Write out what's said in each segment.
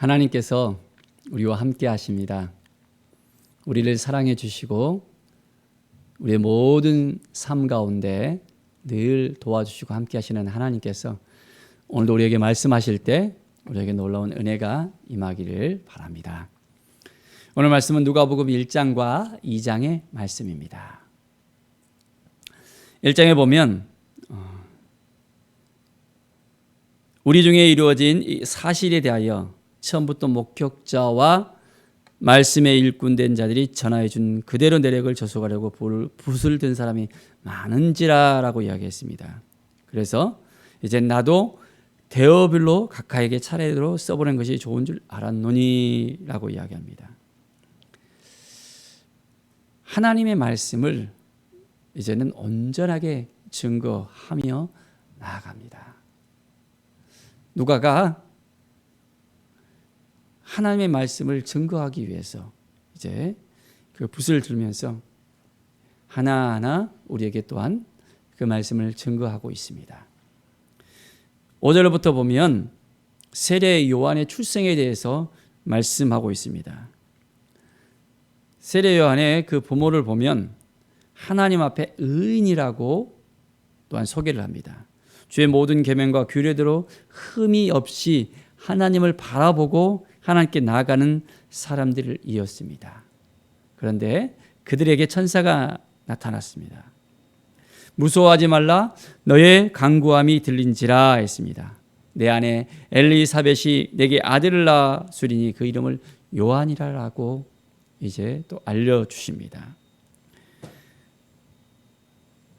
하나님께서 우리와 함께 하십니다. 우리를 사랑해 주시고 우리의 모든 삶 가운데 늘 도와주시고 함께 하시는 하나님께서 오늘도 우리에게 말씀하실 때 우리에게 놀라운 은혜가 임하기를 바랍니다. 오늘 말씀은 누가복음 1장과 2장의 말씀입니다. 1장에 보면 우리 중에 이루어진 이 사실에 대하여 처음부터 목격자와 말씀의 일꾼된 자들이 전하여 준 그대로 내력을 저속하려고 붓을 든 사람이 많은지라라고 이야기했습니다. 그래서 이제 나도 대어별로 각하에게 차례대로 써보는 것이 좋은 줄 알았노니라고 이야기합니다. 하나님의 말씀을 이제는 온전하게 증거하며 나아갑니다. 누가가 하나님의 말씀을 증거하기 위해서 이제 그 붓을 들면서 하나하나 우리에게 또한 그 말씀을 증거하고 있습니다. 5절부터 보면 세례 요한의 출생에 대해서 말씀하고 있습니다. 세례 요한의 그 부모를 보면 하나님 앞에 의인이라고 또한 소개를 합니다. 주의 모든 계명과 규례대로 흠이 없이 하나님을 바라보고 하나님께 나아가는 사람들이었습니다. 그런데 그들에게 천사가 나타났습니다. 무서워하지 말라, 너의 간구함이 들린지라 했습니다. 내 아내 엘리사벳이 내게 아들을 낳았으리니 그 이름을 요한이라고 이제 또 알려주십니다.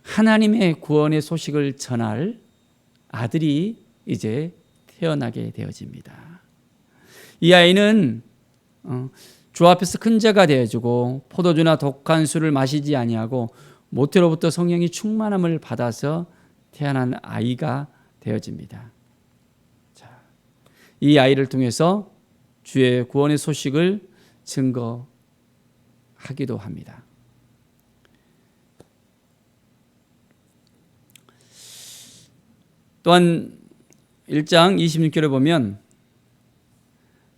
하나님의 구원의 소식을 전할 아들이 이제 태어나게 되어집니다. 이 아이는 주 앞에서 큰 자가 되어주고 포도주나 독한 술을 마시지 아니하고 모태로부터 성령이 충만함을 받아서 태어난 아이가 되어집니다. 자, 이 아이를 통해서 주의 구원의 소식을 증거하기도 합니다. 또한 1장 26절에 보면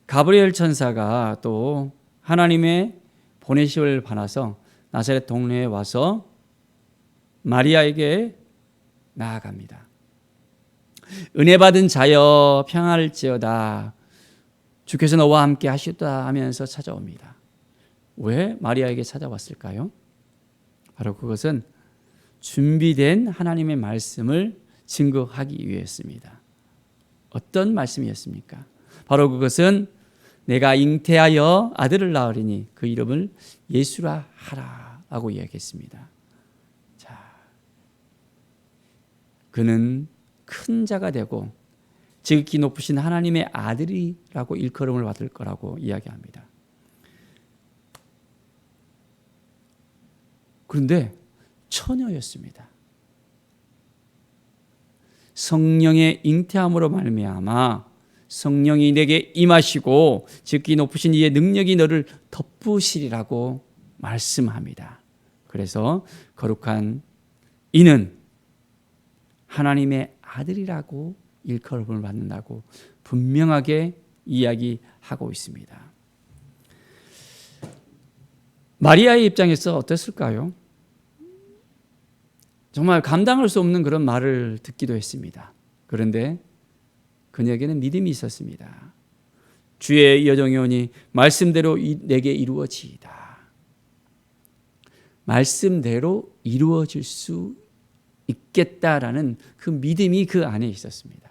가브리엘 천사가 또 하나님의 보내심을 받아서 나사렛 동네에 와서 마리아에게 나아갑니다. 은혜 받은 자여 평안할지어다, 주께서 너와 함께 하시다 하면서 찾아옵니다. 왜 마리아에게 찾아왔을까요? 바로 그것은 준비된 하나님의 말씀을 증거하기 위해였습니다. 어떤 말씀이었습니까? 바로 그것은 내가 잉태하여 아들을 낳으리니 그 이름을 예수라 하라 라고 이야기했습니다. 자, 그는 큰 자가 되고 지극히 높으신 하나님의 아들이라고 일컬음을 받을 거라고 이야기합니다. 그런데 처녀였습니다. 성령의 잉태함으로 말미암아 성령이 내게 임하시고 지극히 높으신 이의 능력이 너를 덮으시리라고 말씀합니다. 그래서 거룩한 이는 하나님의 아들이라고 일컬음을 받는다고 분명하게 이야기하고 있습니다. 마리아의 입장에서 어땠을까요? 정말 감당할 수 없는 그런 말을 듣기도 했습니다. 그런데 그녀에게는 믿음이 있었습니다. 주의 여정이 오니 말씀대로 내게 이루어지이다. 말씀대로 이루어질 수 있겠다라는 그 믿음이 그 안에 있었습니다.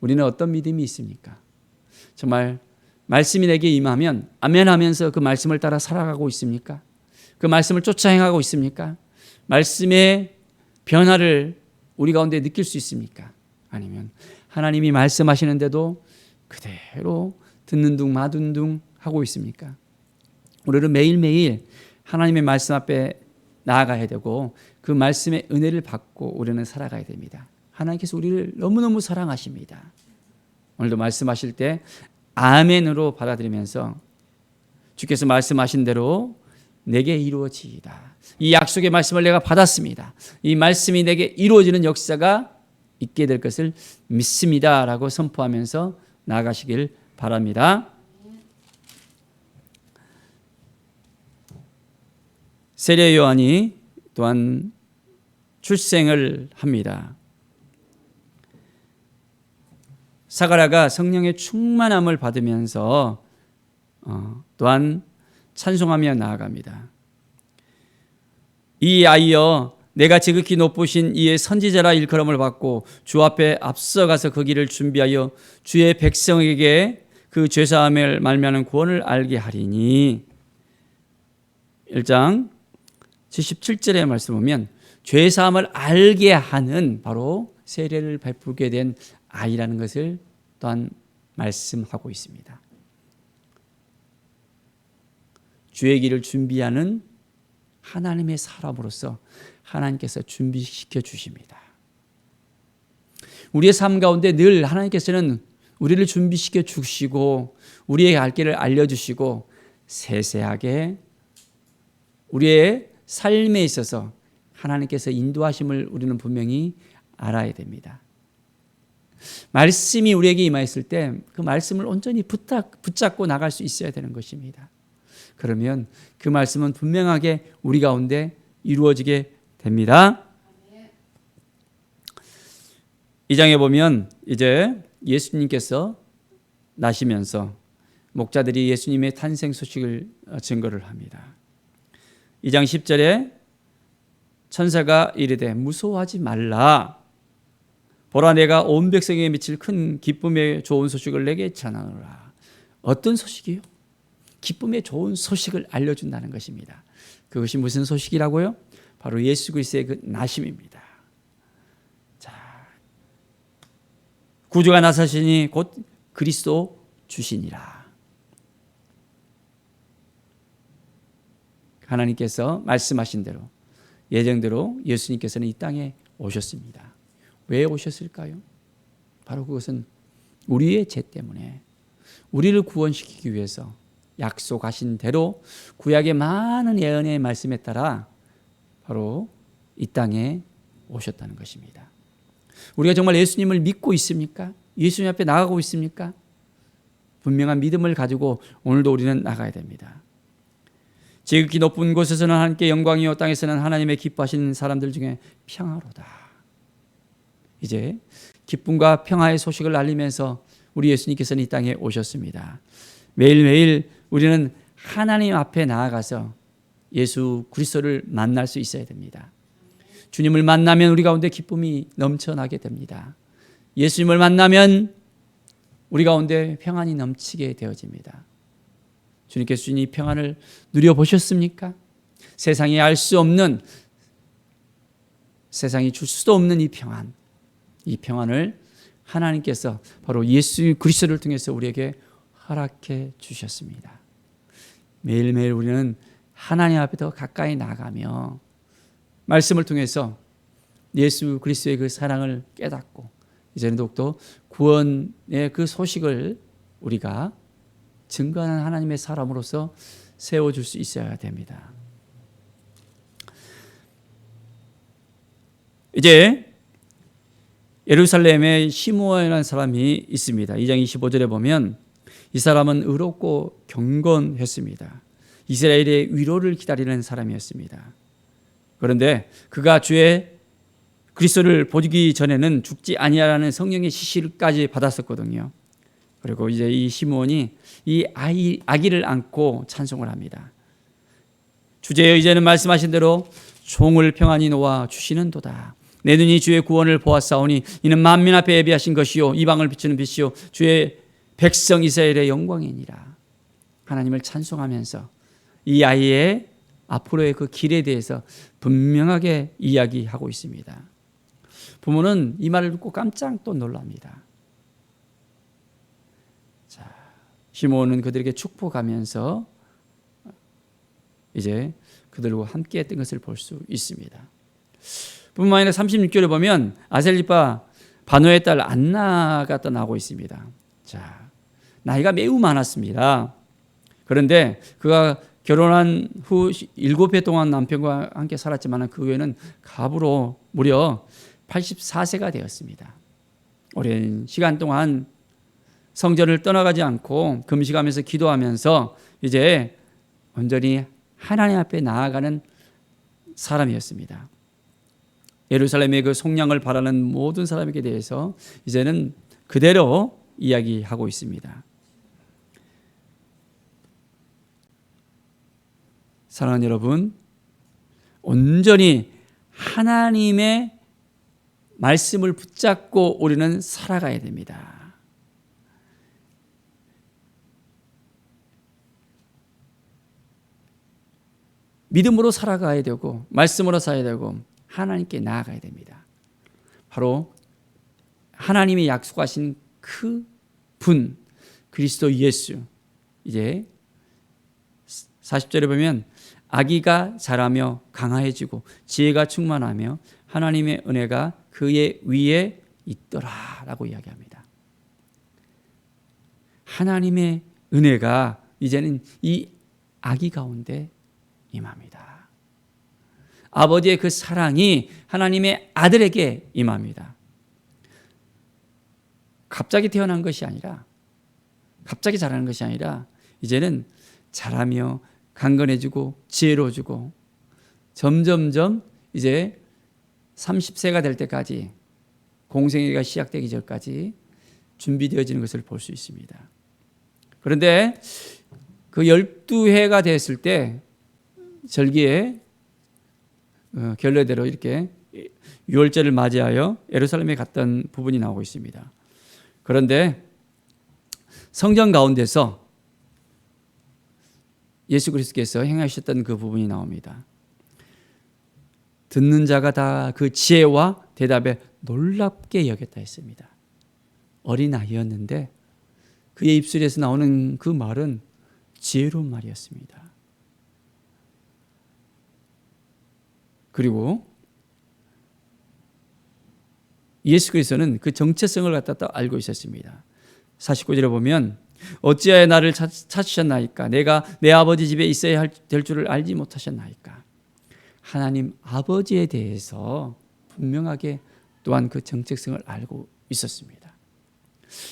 우리는 어떤 믿음이 있습니까? 정말 말씀이 내게 임하면 아멘 하면서 그 말씀을 따라 살아가고 있습니까? 그 말씀을 쫓아 행하고 있습니까? 말씀의 변화를 우리 가운데 느낄 수 있습니까? 아니면 하나님이 말씀하시는데도 그대로 듣는 둥 마둔 둥 하고 있습니까? 우리는 매일매일 하나님의 말씀 앞에 나아가야 되고 그 말씀의 은혜를 받고 우리는 살아가야 됩니다. 하나님께서 우리를 너무너무 사랑하십니다. 오늘도 말씀하실 때 아멘으로 받아들이면서 주께서 말씀하신 대로 내게 이루어지이다. 이 약속의 말씀을 내가 받았습니다. 이 말씀이 내게 이루어지는 역사가 있게 될 것을 믿습니다라고 선포하면서 나아가시길 바랍니다. 세례 요한이 또한 출생을 합니다. 사가랴가 성령의 충만함을 받으면서 또한 찬송하며 나아갑니다. 이 아이여 내가 지극히 높으신 이의 선지자라 일컬음을 받고 주 앞에 앞서가서 그 길을 준비하여 주의 백성에게 그 죄사함을 말미암은 구원을 알게 하리니. 1장 77절의 말씀 보면 죄사함을 알게 하는 바로 세례를 베풀게 된 아이라는 것을 또한 말씀하고 있습니다. 주의 길을 준비하는 하나님의 사람으로서 하나님께서 준비시켜 주십니다. 우리의 삶 가운데 늘 하나님께서는 우리를 준비시켜 주시고 우리의 갈 길을 알려주시고 세세하게 우리의 삶에 있어서 하나님께서 인도하심을 우리는 분명히 알아야 됩니다. 말씀이 우리에게 임하였을 때 그 말씀을 온전히 붙잡고 나갈 수 있어야 되는 것입니다. 그러면 그 말씀은 분명하게 우리 가운데 이루어지게 됩니다. 이 장에 보면 이제 예수님께서 나시면서 목자들이 예수님의 탄생 소식을 증거를 합니다. 2장 10절에 천사가 이르되 무서워하지 말라. 보라 내가 온 백성에게 미칠 큰 기쁨의 좋은 소식을 내게 전하노라. 어떤 소식이요? 기쁨의 좋은 소식을 알려준다는 것입니다. 그것이 무슨 소식이라고요? 바로 예수 그리스도의 그 나심입니다. 자, 구주가 나사시니 곧 그리스도 주시니라. 하나님께서 말씀하신 대로 예정대로 예수님께서는 이 땅에 오셨습니다. 왜 오셨을까요? 바로 그것은 우리의 죄 때문에 우리를 구원시키기 위해서 약속하신 대로 구약의 많은 예언의 말씀에 따라 바로 이 땅에 오셨다는 것입니다. 우리가 정말 예수님을 믿고 있습니까? 예수님 앞에 나가고 있습니까? 분명한 믿음을 가지고 오늘도 우리는 나가야 됩니다. 지극히 높은 곳에서는 하나님께 영광이요 땅에서는 하나님의 기뻐하시는 사람들 중에 평화로다. 이제 기쁨과 평화의 소식을 알리면서 우리 예수님께서는 이 땅에 오셨습니다. 매일매일 우리는 하나님 앞에 나아가서 예수 그리스도를 만날 수 있어야 됩니다. 주님을 만나면 우리 가운데 기쁨이 넘쳐나게 됩니다. 예수님을 만나면 우리 가운데 평안이 넘치게 되어집니다. 주님께서 주님 이 평안을 누려보셨습니까? 세상이 알 수 없는, 세상이 줄 수도 없는 이 평안을 하나님께서 바로 예수 그리스도를 통해서 우리에게 허락해 주셨습니다. 매일매일 우리는 하나님 앞에 더 가까이 나가며 말씀을 통해서 예수 그리스도의 그 사랑을 깨닫고 이제는 더욱더 구원의 그 소식을 우리가 증거하는 하나님의 사람으로서 세워줄 수 있어야 됩니다. 이제 예루살렘에 시므온이라는 사람이 있습니다. 2장 25절에 보면 이 사람은 의롭고 경건했습니다. 이스라엘의 위로를 기다리는 사람이었습니다. 그런데 그가 주의 그리스도를 보기 전에는 죽지 아니하라는 성령의 지시까지 받았었거든요. 그리고 이제 이 시므온이 이 아기를 안고 찬송을 합니다. 주제여 이제는 말씀하신 대로 종을 평안히 놓아 주시는도다. 내 눈이 주의 구원을 보았사오니 이는 만민 앞에 예비하신 것이요 이방을 비추는 빛이요 주의 백성 이스라엘의 영광이니라. 하나님을 찬송하면서 이 아이의 앞으로의 그 길에 대해서 분명하게 이야기하고 있습니다. 부모는 이 말을 듣고 깜짝 또 놀랍니다. 자, 시므온은 그들에게 축복하면서 이제 그들과 함께 했던 것을 볼 수 있습니다. 뿐만 아니라 36절에 보면 아셀리파 바노의 딸 안나가 또 나오고 있습니다. 자, 나이가 매우 많았습니다. 그런데 그가 결혼한 후 7회 동안 남편과 함께 살았지만 그 후에는 갑으로 무려 84세가 되었습니다. 오랜 시간 동안 성전을 떠나가지 않고 금식하면서 기도하면서 이제 온전히 하나님 앞에 나아가는 사람이었습니다. 예루살렘의 그 속량을 바라는 모든 사람에게 대해서 이제는 그대로 이야기하고 있습니다. 사랑하는 여러분, 온전히 하나님의 말씀을 붙잡고 우리는 살아가야 됩니다. 믿음으로 살아가야 되고 말씀으로 살아야 되고 하나님께 나아가야 됩니다. 바로 하나님이 약속하신 그 분 그리스도 예수. 이제 40절에 보면 아기가 자라며 강화해지고 지혜가 충만하며 하나님의 은혜가 그의 위에 있더라라고 이야기합니다. 하나님의 은혜가 이제는 이 아기 가운데 임합니다. 아버지의 그 사랑이 하나님의 아들에게 임합니다. 갑자기 태어난 것이 아니라, 갑자기 자라는 것이 아니라 이제는 자라며 강건해지고 지혜로워지고 점점점 이제 30세가 될 때까지, 공생애가 시작되기 전까지 준비되어지는 것을 볼 수 있습니다. 그런데 그 12해가 됐을 때 절기에 결례대로 이렇게 유월절을 맞이하여 예루살렘에 갔던 부분이 나오고 있습니다. 그런데 성전 가운데서 예수 그리스도께서 행하셨던 그 부분이 나옵니다. 듣는 자가 다 그 지혜와 대답에 놀랍게 여겼다 했습니다. 어린아이였는데 그의 입술에서 나오는 그 말은 지혜로운 말이었습니다. 그리고 예수 그리스도는 그 정체성을 갖다 알고 있었습니다. 49절에 보면 어찌하여 나를 찾으셨나이까? 내가 내 아버지 집에 있어야 될 줄을 알지 못하셨나이까? 하나님 아버지에 대해서 분명하게 또한 그 정체성을 알고 있었습니다.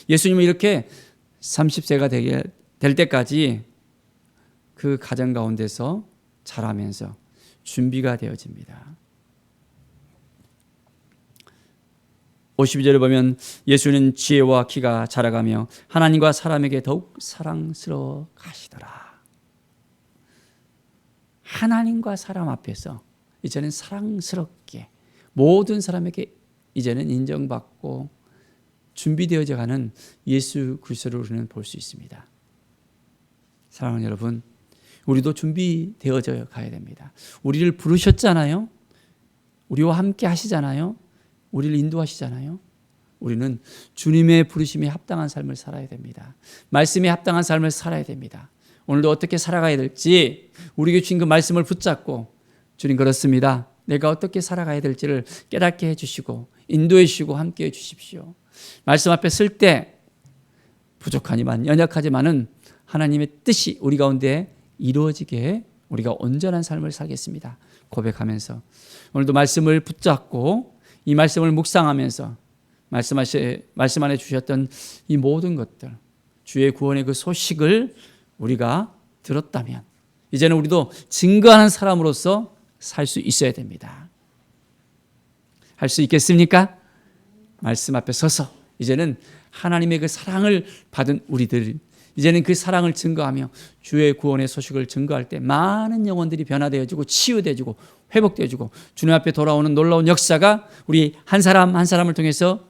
예수님은 이렇게 30세가 될 때까지 그 가정 가운데서 자라면서 준비가 되어집니다. 52절을 보면 예수는 지혜와 키가 자라가며 하나님과 사람에게 더욱 사랑스러워 가시더라. 하나님과 사람 앞에서 이제는 사랑스럽게 모든 사람에게 이제는 인정받고 준비되어져 가는 예수 그리스도를 우리는 볼 수 있습니다. 사랑하는 여러분, 우리도 준비되어져 가야 됩니다. 우리를 부르셨잖아요. 우리와 함께 하시잖아요. 우리를 인도하시잖아요. 우리는 주님의 부르심에 합당한 삶을 살아야 됩니다. 말씀에 합당한 삶을 살아야 됩니다. 오늘도 어떻게 살아가야 될지 우리에게 주신 그 말씀을 붙잡고, 주님 그렇습니다, 내가 어떻게 살아가야 될지를 깨닫게 해주시고 인도해 주시고 함께 해주십시오. 말씀 앞에 설 때 부족하지만 연약하지만은 하나님의 뜻이 우리 가운데 이루어지게 우리가 온전한 삶을 살겠습니다 고백하면서, 오늘도 말씀을 붙잡고 이 말씀을 묵상하면서 말씀 안에 주셨던 이 모든 것들, 주의 구원의 그 소식을 우리가 들었다면 이제는 우리도 증거하는 사람으로서 살 수 있어야 됩니다. 할 수 있겠습니까? 말씀 앞에 서서 이제는 하나님의 그 사랑을 받은 우리들, 이제는 그 사랑을 증거하며 주의 구원의 소식을 증거할 때 많은 영혼들이 변화되어지고 치유되어지고 회복되어지고 주님 앞에 돌아오는 놀라운 역사가 우리 한 사람 한 사람을 통해서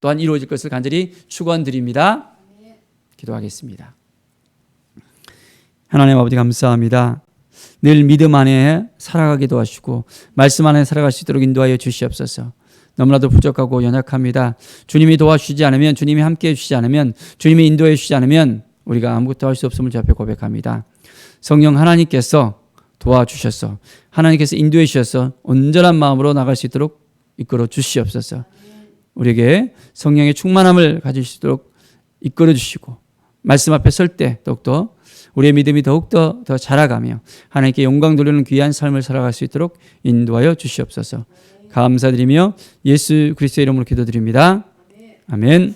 또한 이루어질 것을 간절히 축원드립니다. 기도하겠습니다. 하나님 아버지 감사합니다. 늘 믿음 안에 살아가게 도와주시고 말씀 안에 살아갈 수 있도록 인도하여 주시옵소서. 너무나도 부족하고 연약합니다. 주님이 도와주시지 않으면, 주님이 함께해 주시지 않으면, 주님이 인도해 주시지 않으면 우리가 아무것도 할 수 없음을 주 앞에 고백합니다. 성령 하나님께서 도와주셔서, 하나님께서 인도해 주셔서 온전한 마음으로 나갈 수 있도록 이끌어 주시옵소서. 우리에게 성령의 충만함을 가질 수 있도록 이끌어 주시고 말씀 앞에 설 때 더욱더 우리의 믿음이 더욱더 더 자라가며 하나님께 영광 돌리는 귀한 삶을 살아갈 수 있도록 인도하여 주시옵소서. 감사드리며 예수 그리스도의 이름으로 기도드립니다. 아멘.